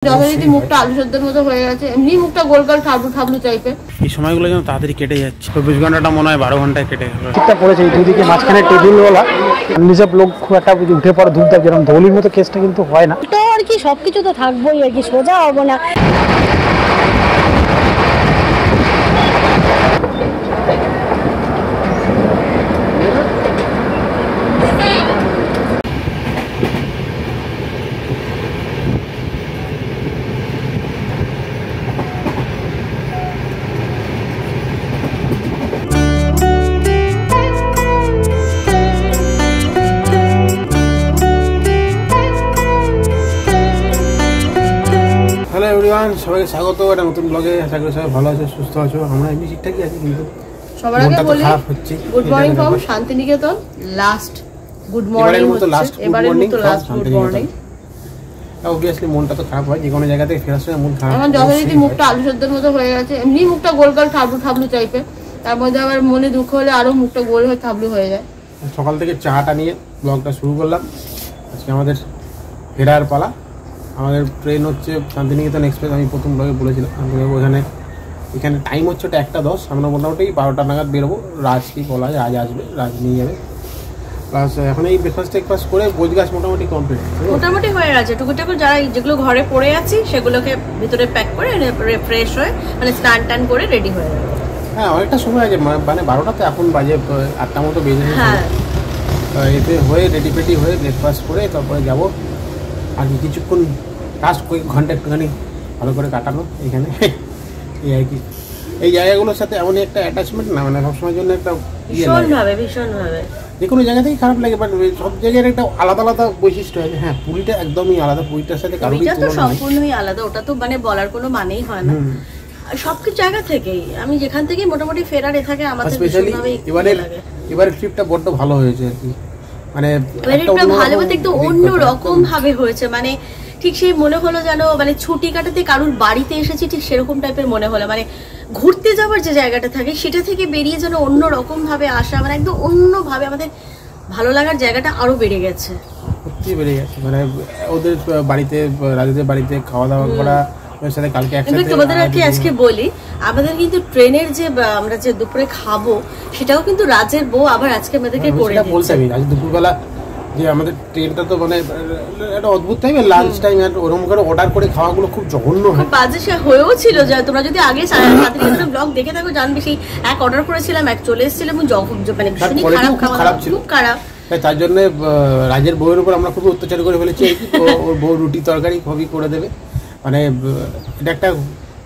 যথারীতি মুখটা আলু সেদ্ধের মতো হয়ে গেছে, এমনি মুখটা গোল গোল ঠাবলু ঠাবলু টাইপের। এই সময়গুলো যেন তাড়াতাড়ি কেটে যাচ্ছে। 24 ঘন্টাটা মনে হয় 12 ঘন্টায় কেটে গেল। ঠিকঠাক পড়েছে এই দুদিকে মাঝখানে টেবিলওয়ালা নিজাব লোক খুব একটা উঠে পড়ে ধূপধাপ, যেরকম ধৌলির মতো কেসটা কিন্তু হয় না। তো আর কি সবকিছু তো থাকবোই আর কি, সোজা হবো না। হ্যালো এভরিওয়ান, সবাইকে স্বাগত একটা নতুন ব্লগে। আশা করি সবাই ভালো আছো, সুস্থ আছো। আমরা এমনি ঠিকঠাকই আছি, কিন্তু সবার আগে বলি good morning from Shantiniketan. Last good morning হচ্ছে, এবারের মতো লাস্ট গুড মর্নিং। অবভিয়াসলি মনটা তো খারাপ হয়, যে কোনো জায়গা থেকে ফেরার সময় মন খারাপ। আমার যথারীতি মুখটা আলু সেদ্ধের মতো হয়ে গেছে, এমনি মুখটা গোল গোল ঠাবলু ঠাবলু টাইপের। তার মধ্যে আবার মনে দুঃখ হলে আরো মুখটা গোল হয়ে ঠাবলু হয়ে যায়। সকাল থেকে চাটা নিয়ে ব্লগটা শুরু করলাম। আজকে আমাদের ফেরার পালা। আমাদের ট্রেন হচ্ছে শান্তিনিকেতন এক্সপ্রেস। আমি প্রথম ব্লগে বলেছিলাম এখানে টাইম হচ্ছে ওটা 1:10। আমরা মোটামুটি 12টা নাগাদ বেরোবো। রাজকে বলা যায় আজ আসবে, রাজ নিয়ে যাবে। প্লাস এখন এই ব্রেকফাস্ট করে গোছগাছ মোটামুটি মোটামুটি হয়ে গেছে। টুকুটাকু যারা যেগুলো ঘরে পড়ে আছি সেগুলোকে ভিতরে প্যাক করে ফ্রেশ হয়ে মানে স্নান টান করে রেডি হয়ে যাবে। হ্যাঁ, অনেকটা সময় আছে, মানে 12টা তো এখন বাজে 8টা মতো বেজে গেছে। হ্যাঁ, এতে হয়ে রেডি ফেডি হয়ে ব্রেকফাস্ট করে তারপরে যাবো। আর কিছুক্ষণ লাস্ট কয়েক ঘন্টা একটুখানি ভালো করে কাটানো এখানে। এই আর কি, এই জায়গাগুলোর সাথে এমনই একটা অ্যাটাচমেন্ট না, মানে সবসময়ের জন্য একটা ভীষণভাবে যে কোনো জায়গা থেকেই খারাপ লাগে, বাট সব জায়গার একটা আলাদা আলাদা বৈশিষ্ট্য আছে। হ্যাঁ, পুরীটা একদমই আলাদা, পুরীটার সাথে কারোরই তুলনা নেই, সম্পূর্ণই আলাদা। ওটা তো মানে বলার কোনো মানেই হয় না। সবকিছু জায়গা থেকেই আমি যেখান থেকে মোটামুটি ফেরার এ থাকে আমাদের স্পেশালি এবারে ট্রিপটা বড্ড ভালো হয়েছে আর কি। মানে ট্রিপটা ভালো বলতে একটু অন্য রকম ভাবে হয়েছে। মানে ঠিক সেই মনে হলো যেন মানে ছুটি কাটাতে কারুর বাড়িতে এসেছি, ঠিক সেরকম টাইপের মনে হলো। মানে ঘুরতে যাওয়ার যে জায়গাটা থাকে সেটা থেকে বেরিয়ে যেন অন্য রকম ভাবে আসা, মানে একদম অন্য ভাবে আমাদের ভালো লাগার জায়গাটা আরো বেড়ে গেছে, সত্যি বেড়ে গেছে। মানে ওদের বাড়িতে, রাজুদের বাড়িতে খাওয়া দাওয়া করা, ওর সাথে কালকে একসাথে তোমাদের আজকে বলি, আমাদের কিন্তু ট্রেনের যে আমরা যে দুপুরে খাবো সেটাও কিন্তু রাজের বউ আবার আজকে আমাদেরকে করে দিচ্ছে। বলতে আমি আজ দুপুরবেলা যে আমাদের ট্রেনটা তো মানে একটা অদ্ভুত টাইমে লাঞ্চ টাইম ওরকম করে অর্ডার করে খাওয়াগুলো খুব জঘন্য হয়, বাজে সে হয়েও ছিল। যে তোমরা যদি আগে শান্তিনিকেতন ব্লগ দেখে থাকো জানবে, সেই এক অর্ডার করেছিলাম, এক চলে এসেছিলাম, মানে ভীষণই খারাপ ছিল, খুব খারাপ। তার জন্য রাজের বউয়ের উপর আমরা খুব অত্যাচার করে ফেলেছি। ওর বউ রুটি তরকারি খুবই করে দেবে, মানে এটা একটা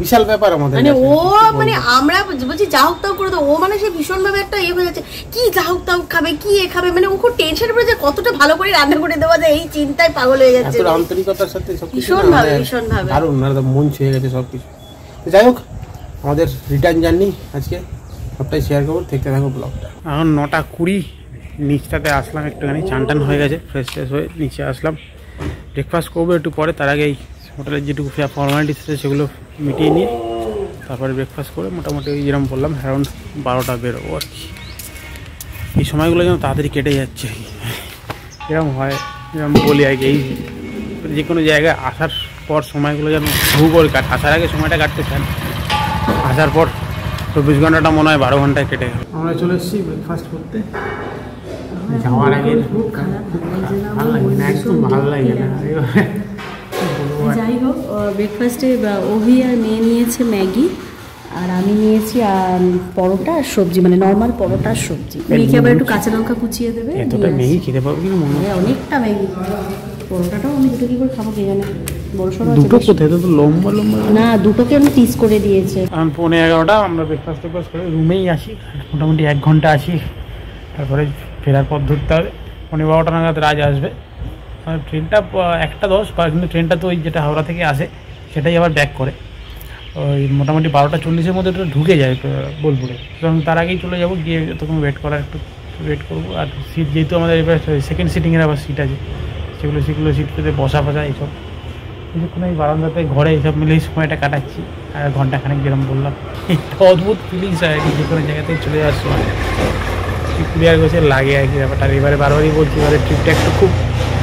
বিশাল ব্যাপার আমাদের। মানে ও মানে আমরা বলছি যা হোক তাও করে দাও, ও মানে সে ভীষণ ভাবে একটা ইয়ে হয়ে যাচ্ছে, কি যা হোক তাও খাবে, কি এ খাবে, মানে ও খুব টেনশন পড়ে যে কতটা ভালো করে রান্না করে দেওয়া যায়, এই চিন্তায় পাগল হয়ে যাচ্ছে। এত আন্তরিকতার সাথে ভীষণ ভাবে দারুণ, মন ছুঁয়ে গেছে সবকিছু। যাই হোক, আমাদের রিটার্ন জার্নি আজকে সবটাই শেয়ার করবো, দেখতে থাকো ব্লগটা। এখন 9:20 নিচটাতে আসলাম, একটুখানি চান টান হয়ে গেছে, ফ্রেশ ফ্রেশ হয়ে নিচে আসলাম। ব্রেকফাস্ট করবো একটু পরে, তার আগেই হোটেলের যেটুকু ফর্মালিটিস আছে সেগুলো মিটিয়ে নিয়ে তারপরে ব্রেকফাস্ট করে মোটামুটি যেরকম বললাম অ্যারাউন্ড 12টা বেরোবো আর কি। এই সময়গুলো যেন তাড়াতাড়ি কেটে যাচ্ছে, এরকম হয়, এরকম বলি আর কি। এই যে কোনো জায়গায় আসার পর সময়গুলো যেন ভূগোল আসার আগে সময়টা কাটতে চান, আসার পর 24 ঘন্টাটা মনে হয় 12 ঘন্টায় কেটে গেল। আমরা চলে এসেছি ব্রেকফাস্ট করতে। যাওয়ার আগে ভালো লাগে না, একদম ভালো লাগে না। যাই হোক, ব্রেকফাস্টে ওভি আর মেয়ে নিয়েছে ম্যাগি, আর আমি নিয়েছি পরোটা আর সবজি, মানে নর্মাল পরোটা আর সবজি। মেয়েকে আবার একটু কাঁচা লঙ্কা কুচিয়ে দেবে। এতটা ম্যাগি খেতে পারবো কিনা মনে হয়, অনেকটা ম্যাগি। পরোটাটাও আমি দুটো কি করে খাবো কে জানে, বড় সড়ো দুটো কোথায়, তো লম্বা লম্বা না, দুটোকে আমি পিস করে দিয়েছে। এখন 11:15 আমরা ব্রেকফাস্ট করে রুমেই আসি, মোটামুটি 1 ঘন্টা আসি, তারপরে ফেরার পথ ধরতে হবে। 12:15 নাগাদ রাজ আসবে। ট্রেনটা 1:10, কিন্তু ট্রেনটা তো ওই যেটা হাওড়া থেকে আসে সেটাই আবার ব্যাক করে ওই মোটামুটি 12:40-এর মধ্যে তো ঢুকে যায় বোলপুরে। এবং তার আগেই চলে যাবো, গিয়ে যতক্ষণ ওয়েট করার একটু ওয়েট করবো। আর সিট যেহেতু আমাদের এবার সেকেন্ড সিটিংয়ের আবার সিট আছে, সেগুলো সিট পেতে বসা এইসব কিছুক্ষণ এই বারান্দাতে ঘরে এইসব মিলেই সময়টা কাটাচ্ছি। আর ঘন্টাখানেক যেরকম বললাম, একটা অদ্ভুত ফিলিংস হয় আর কি, যে কোনো জায়গা থেকে চলে যাওয়ার সময় ক্লিয়ার করছে লাগে আর কি ব্যাপারটা। এবারে বারবারই বলছি, এবারে ট্রিপটা একটু খুব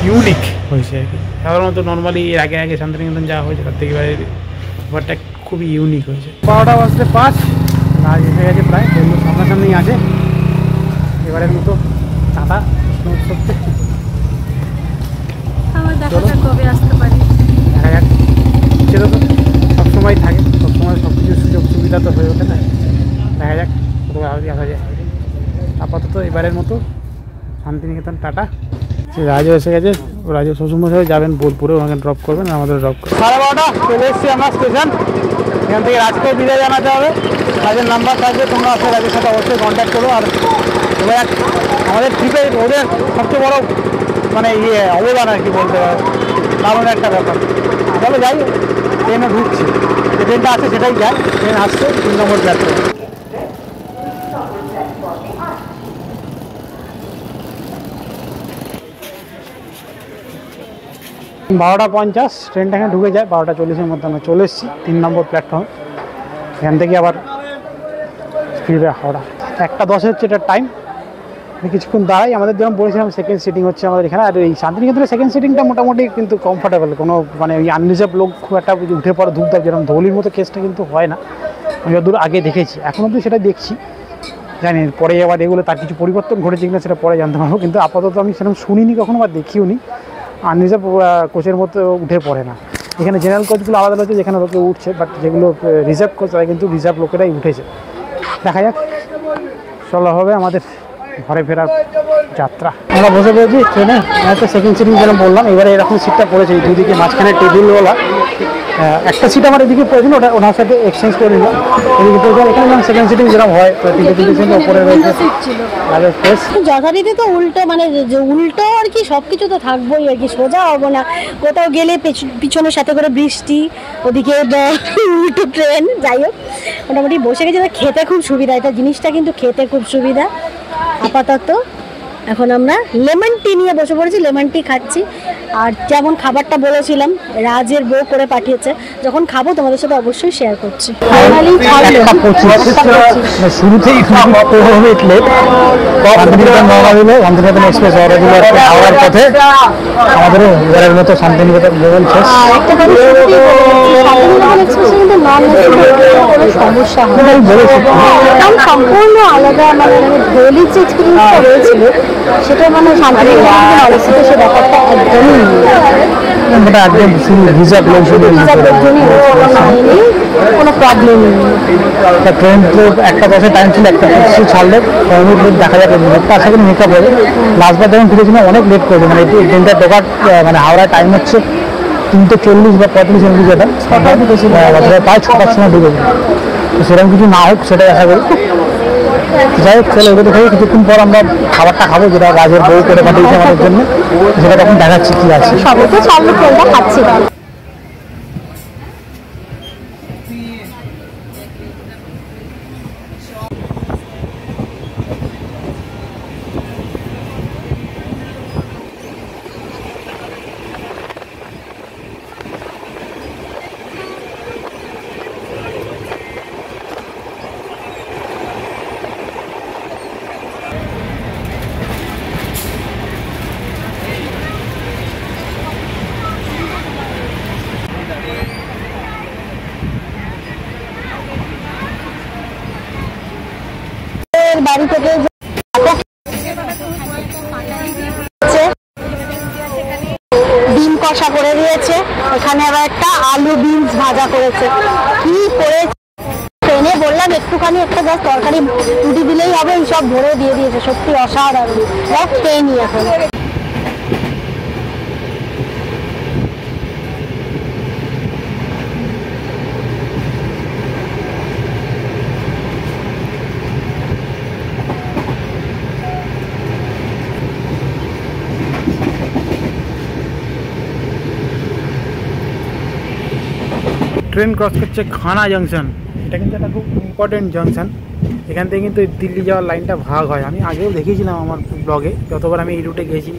ইউনিক হয়েছে আর কি। সাধারণত নর্মালি এর আগে আগে শান্তিনিকেতন যাওয়া হয়েছে, তার থেকে এবারে ব্যাপারটা খুবই ইউনিক হয়েছে। 12টা বাজতে 5, রাজ এসে গেছে প্রায়, বন্ধু সামনাসামনি আছে। এবারের মতো টাটা উৎসব দেখছি, কবে আসতে পারি দেখা যাক। সেটা তো সবসময় থাকে, সবসময় সব কিছু সুযোগ সুবিধা তো হয়ে ওঠে না, দেখা যাক কতবার আসা যায়। আপাতত এবারের মতো শান্তিনিকেতন টাটা। রাজও এসে গেছে, রাজু শ্বশুরমশাই যাবেন বোলপুরে, ওনাকে ড্রপ করবেন, আমাদের ড্রপ করবেন। 12:30 চলে এসেছি আমরা স্টেশন। এখান থেকে রাজকে বিদায় জানাতে হবে। রাজের নাম্বার থাকবে, তোমরা আসলে রাজের সাথে অবশ্যই কন্ট্যাক্ট করো। আর এবার আমাদের ট্রিপে ওদের সবচেয়ে বড় মানে অবদান আর কি বলতে পারো, দারুণ একটা ব্যাপার। চলো যাই, ট্রেনে ঢুকছি, যে ট্রেনটা আছে সেটাই যায়। ট্রেন আসছে 3 নম্বর প্ল্যাটফর্মে। 12:50 ট্রেনটা এখানে ঢুকে যায়। 12:40-এর মধ্যে আমরা চলে এসেছি 3 নম্বর প্ল্যাটফর্ম। এখান থেকে আবার ফিরবে হাওড়া। 1:10 হচ্ছে এটা টাইম। কিছুক্ষণ দাঁড়াই, আমাদের যেমন বলেছিলাম সেকেন্ড সিটিং হচ্ছে আমাদের এখানে। আর এই শান্তিনিকেতনের সেকেন্ড সিটিংটা মোটামুটি কিন্তু কমফর্টেবল, কোনো মানে ওই আনরিজার্ভ লোক খুব একটা উঠে পড়ে ধূপধাপ যেরকম ধৌলির মতো কেসটা কিন্তু হয় না। আমি যতদূর আগে দেখেছি, এখন অবধি সেটা দেখছি, জানি পরে আবার এগুলো তার কিছু পরিবর্তন ঘটেছে কিনা সেটা পরে জানতে পারবো। কিন্তু আপাতত আমি সেরকম শুনিনি কখনো বা দেখিও নি। আনরিজার্ভ কোচের মতো উঠে পড়ে না। এখানে জেনারেল কোচগুলো আলাদা রয়েছে, যেখানে লোকে উঠছে, বাট যেগুলো রিজার্ভ কোচ তারা কিন্তু রিজার্ভ লোকেরাই উঠেছে। দেখা যাক চলা হবে আমাদের ঘরে ফেরার যাত্রা। আমরা বসে পড়েছি ট্রেনে, একটা সেকেন্ড সিটিং যেরকম বললাম। এবারে এরকম সিটটা পড়েছে, এই দুদিকে মাঝখানে টেবিলওয়ালা। একটা সিট আমার এদিকে পড়েছিল, ওটা ওনার সাথে এক্সচেঞ্জ করে নিলাম। এদিকে পড়েছিল, এখানে সেকেন্ড সিটিং যেরকম হয়, 3টে সিট ওপরে রয়েছে। যথারীতি তো উল্টো, মানে উল্টো আর কি, সব কিছু তো থাকবোই আর কি, সোজা হবো না। কোথাও গেলে পিছনের সাথে করে বৃষ্টি, ওদিকে উল্টো ট্রেন, যাই হোক মোটামুটি বসে গেছে। খেতে খুব সুবিধা, এটা জিনিসটা কিন্তু খেতে খুব সুবিধা। আপাতত এখন আমরা লেমন টি নিয়ে বসে পড়েছি, লেমন টি খাচ্ছি। আর যেমন খাবারটা বলেছিলাম রাজের বউ করে পাঠিয়েছে, যখন খাবো তোমাদের সাথে অবশ্যই শেয়ার করছি। ফাইনালি শুরুতেই শান্তিনিকেতন এক্সপ্রেস হাওড়ার পথে আমাদেরও এবারের মতো শান্তিনিকেতন লেভেল শেষ। সমস্যা হয় সম্পূর্ণ আলাদা, মানে ধৌলির যে এক্সপিরিয়েন্সটা হয়েছিল সেটা মানে শান্তিনিকেতন সে ব্যাপারটা একদমই একদম শুরু রিজার্ভ কোনো প্রবলেম নেই। ট্রেন তো 1:10 টাইম ছিল, 1:50 ছাড়লে দেখা যাবে লেটটা আশা করি মেকআপ হবে। লাস্টবার যখন ফিরেছিলাম অনেক লেট করেছে, মানে এই ট্রেনটা ঢোকার মানে হাওড়ার টাইম হচ্ছে 3:40 বা 35 এমনি যেটা প্রায় 6টার সময় ঢুকেছে। তো সেরকম কিছু না হোক সেটাই আশা করি। যাই হোক চলো এগুলো খাই, কিছুক্ষণ পর আমরা খাবারটা খাবো যেটা রাজের বউ করে পাঠিয়েছে আমাদের জন্য, সেটা তখন দেখাচ্ছি কি আছে। সবাই তো চালু ট্রেনটা খাচ্ছি। বাড়ি থেকে ডিম কষা করে দিয়েছে, এখানে আবার একটা আলু বিনস ভাজা করেছে। কি করেছে ট্রেনে বললাম একটুখানি একটা জাস্ট তরকারি রুটি দিলেই হবে, এই সব ভরে দিয়ে দিয়েছে, সত্যি অসাধারণ। দেখ খেয়ে নি এখন। ট্রেন ক্রস করছে খানা জংশন। এটা কিন্তু একটা খুব ইম্পর্টেন্ট জংশন। এখান থেকে কিন্তু দিল্লি যাওয়ার লাইনটা ভাগ হয়। আমি আগেও দেখেছিলাম আমার ব্লগে, যতবার আমি এই রুটে গেছি।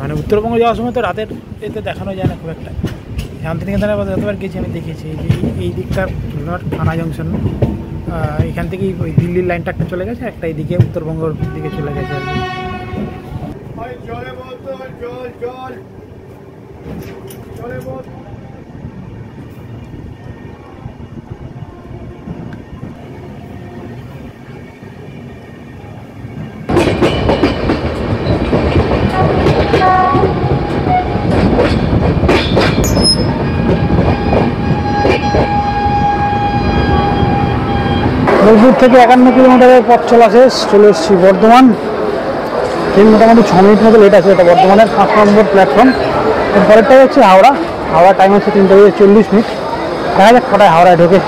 মানে উত্তরবঙ্গ যাওয়ার সময় তো রাতের এতে দেখানো যায় না খুব একটা। শান্তিনিকেতনে যতবার গেছি আমি দেখেছি এই দিকটা খানা জংশন, এখান থেকেই ওই দিল্লির লাইনটা একটা চলে গেছে, একটা এইদিকে উত্তরবঙ্গর দিকে চলে গেছে আর কি। বোলপুর থেকে 51 কিলোমিটারের পথ চলা শেষ, চলে এসেছি বর্ধমান। ট্রেন মোটামুটি 6 মিনিট মতো লেট আছে, এটা বর্ধমানের 5 নম্বর প্ল্যাটফর্ম। এরপরেরটাই হচ্ছে হাওড়া। হাওড়া টাইম হচ্ছে 3:40। দেখা যাক কটায় হাওড়ায় ঢোকে।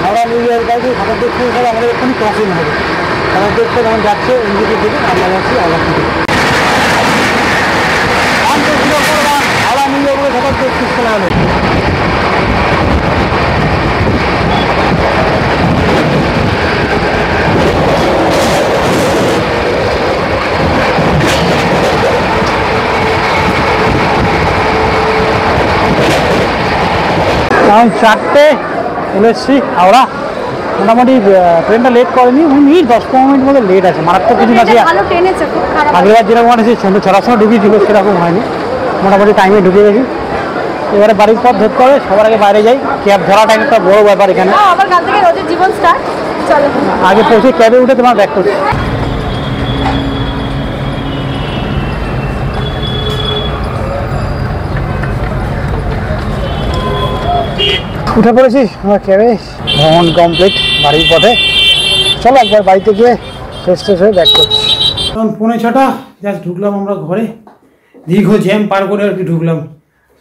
হাওড়া নিউ জলপাইগুড়ি খাতারপুর থেকে আমাদের এখানে ক্রসিং হবে। খাতারপুর থেকে যখন যাচ্ছে এনজিপি থেকে আমরা যাচ্ছি হাওড়া থেকে। Howrah new Jalpaiguri Khatarpur 30 kilometre. এখন 4টে চলে এসেছি হাওড়া। মোটামুটি ট্রেনটা লেট করেনি, 10-15 মিনিট মধ্যে লেট আছে, মারাত্মক কিছু না। আগেবার যেরকম আছে সন্ধ্যে 6টার সময় ঢুকিয়েছিল সেরকম হয়নি, মোটামুটি টাইমে ঢুকে গেছি। এবারে বাড়ির পথ ধরতে হবে, সবার আগে বাইরে যাই। ক্যাব ধরাটা একটা বড় ব্যাপার এখানে। আগে পৌঁছে ক্যাবে উঠে তোমার ব্যাক করছি। উঠে পড়েছি আমার ক্যাবে, ভ্রমণ কমপ্লিট বাড়ির পথে। চলো একবার বাড়িতে গিয়ে ফ্রেশ হয়ে ব্যাক করছি। এখন 5:45 জাস্ট ঢুকলাম আমরা ঘরে। দীর্ঘ জ্যাম পার করে আর কি ঢুকলাম।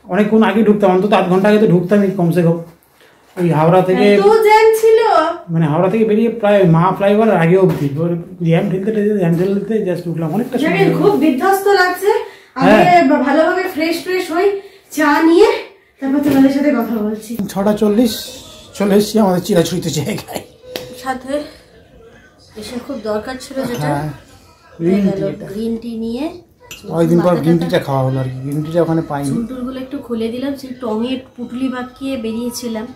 অনেকক্ষণ আগে ঢুকতাম, অন্তত 8 ঘন্টা আগে তো ঢুকতামই কমসে কম। ওই হাওড়া থেকে মানে হাওড়া থেকে বেরিয়ে প্রায় মা ফ্লাইওভার আগে অবধি জ্যাম ঠেলতে জাস্ট ঢুকলাম। অনেকটা খুব বিধ্বস্ত লাগছে। আমি ভালোভাবে ফ্রেশ হই, চা নিয়ে তারপর তোমাদের সাথে কথা বলছি। 6:40 চলে এসেছি আমাদের চিরাচরিত জায়গায়। সাথে এসে খুব দরকার ছিল যেটা গ্রিন টি নিয়ে অনেকদিন পর গ্রিন টিটা খাওয়া হলো আর কি। গ্রিন টিটা ওখানে পাইনি। চুলটুলগুলো একটু খুলে দিলাম, সেই টঙে পুটলি বাকিয়ে বেরিয়েছিলাম।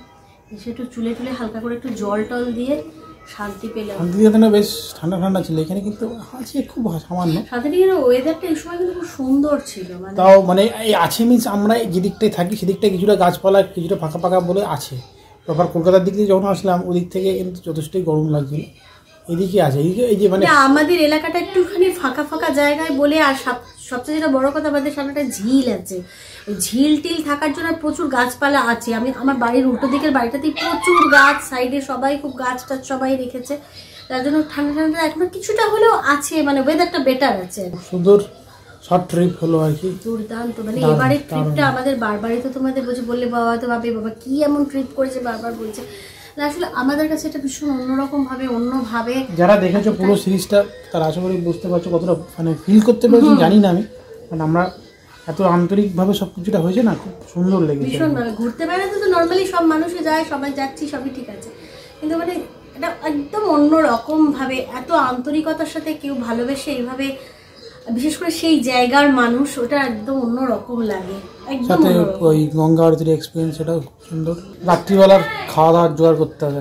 এসে একটু চুলে হালকা করে একটু জল টল দিয়ে শান্তি পেলাম। শান্তিনিকেতনে বেশ ঠান্ডা ঠান্ডা ছিল, এখানে কিন্তু আছে খুব সামান্য। শান্তিনিকেতনের ওয়েদারটা এই সময় কিন্তু খুব সুন্দর ছিল। তাও মানে এই আছে মিনস আমরা যে দিকটায় থাকি সেদিকটায় কিছুটা গাছপালা কিছুটা ফাঁকা ফাঁকা বলে আছে। প্রপার কলকাতার দিক থেকে যখন আসলাম ওদিক থেকে কিন্তু যথেষ্টই গরম লাগছিল। এদিকে আছে এদিকে এই যে মানে আমাদের এলাকাটা একটুখানি ফাঁকা ফাঁকা জায়গায় বলে, আর সবচেয়ে যেটা বড় কথা আমাদের সামনে একটা ঝিল আছে। ওই ঝিল টিল থাকার জন্য প্রচুর গাছপালা আছে। আমি আমার বাড়ির উল্টো দিকের বাড়িটাতেই প্রচুর গাছ, সাইডে সবাই খুব গাছ টাছ সবাই রেখেছে, তার জন্য ঠান্ডা ঠান্ডা এখনো কিছুটা হলেও আছে, মানে ওয়েদারটা বেটার আছে। সুন্দর শর্ট ট্রিপ হলো আর কি, দুর্দান্ত। মানে এবারের ট্রিপটা আমাদের বারবারই তো তোমাদের বললে বাবা তো ভাবে বাবা কি এমন ট্রিপ করেছে বারবার বলছে। আসলে আমাদের কাছে এটা ভীষণ অন্যরকম ভাবে অন্যভাবে। যারা দেখেছো পুরো সিরিজটা তারা আশা করি বুঝতে পারছো কতটা মানে ফিল করতে পারছি জানি না আমি, কারণ আমরা এত আন্তরিকভাবে সব কিছুটা হয়েছে না, খুব সুন্দর লেগেছে। ভীষণ ভাবে ঘুরতে বেড়াতে তো নর্মালি সব মানুষে যায়, সবাই যাচ্ছি সবই ঠিক আছে, কিন্তু মানে এটা একদম অন্যরকম ভাবে এত আন্তরিকতার সাথে কেউ ভালোবেসে এইভাবে, বিশেষ করে সেই জায়গার মানুষ, ওটা একদম অন্যরকম লাগে। সাথে ওই গঙ্গা আরতির এক্সপিরিয়েন্স সেটাও সুন্দর। রাত্রিবেলার খাওয়া দাওয়ার জোগাড় করতে হবে,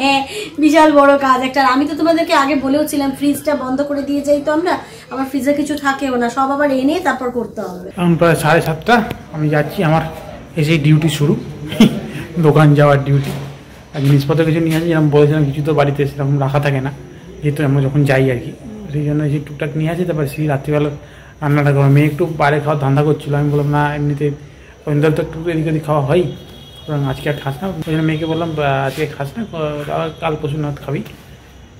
হ্যাঁ বিশাল বড় কাজ একটা। আমি তো তোমাদেরকে আগে বলেওছিলাম ফ্রিজটা বন্ধ করে দিয়ে যাই তো আমরা, আমার ফ্রিজে কিছু থাকেও না, সব আবার এনে তারপর করতে হবে। এখন প্রায় 7:30 আমি যাচ্ছি, আমার এসেই ডিউটি শুরু, দোকান যাওয়ার ডিউটি। আর জিনিসপত্র কিছু নিয়ে আসি, যেরকম বলেছিলাম কিছু তো বাড়িতে সেরকম রাখা থাকে না, যেহেতু আমরা যখন যাই আর কি, সেই জন্য এই টুকটাক নিয়ে আসি। তারপর সেই রাত্রিবেলা রান্নাটা করো। মেয়ে একটু বাইরে খাওয়ার ধান্দা করছিলো, আমি বললাম না এমনিতে ওদের তো একটু এদিক ওদিক খাওয়া হয়, সুতরাং আজকে আর খাস না। ওই জন্য মেয়েকে বললাম আজকে খাস না, কাল পরশু না খাবি।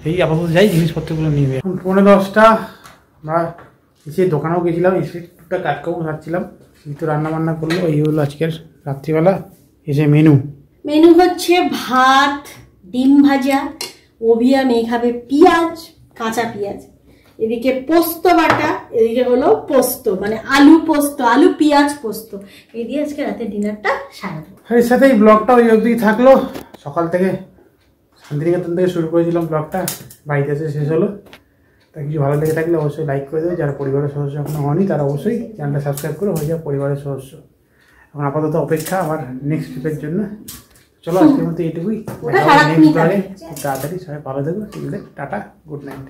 এই আপাতত যাই জিনিসপত্রগুলো নিয়ে। এখন 10:45 আমরা এসে দোকানেও গেছিলাম, এসে টুকটাক কাজকর্ম খাচ্ছিলাম। কিন্তু রান্না বান্না করলো, এই হলো আজকের রাত্রিবেলা এসে মেনু হচ্ছে ভাত, ডিম ভাজা, ওভিয়া মেয়ে খাবে পেঁয়াজ, কাঁচা পেঁয়াজ, এদিকে পোস্ত বাটা, এদিকে হলো পোস্ত মানে আলু পোস্ত, আলু পেঁয়াজ পোস্ত। এই দিয়ে আজকে রাতের ডিনারটা সারাবো। এর সাথে এই ব্লগটা ওই অবধি থাকলো। সকাল থেকে শান্তিনিকেতন থেকে শুরু করেছিলাম ব্লগটা, বাড়িতে এসে শেষ হলো। তা কিছু ভালো লেগে থাকলে অবশ্যই লাইক করে দেবে, যারা পরিবারের সদস্য এখনো হয়নি তারা অবশ্যই চ্যানেলটা সাবস্ক্রাইব করে হয়ে যাবে পরিবারের সদস্য। এখন আপাতত অপেক্ষা আমার নেক্সট ট্রিপের জন্য। চলো আজকের মতো এইটুকুই, তাড়াতাড়ি সবাই ভালো থাকবে, টাটা, গুড নাইট।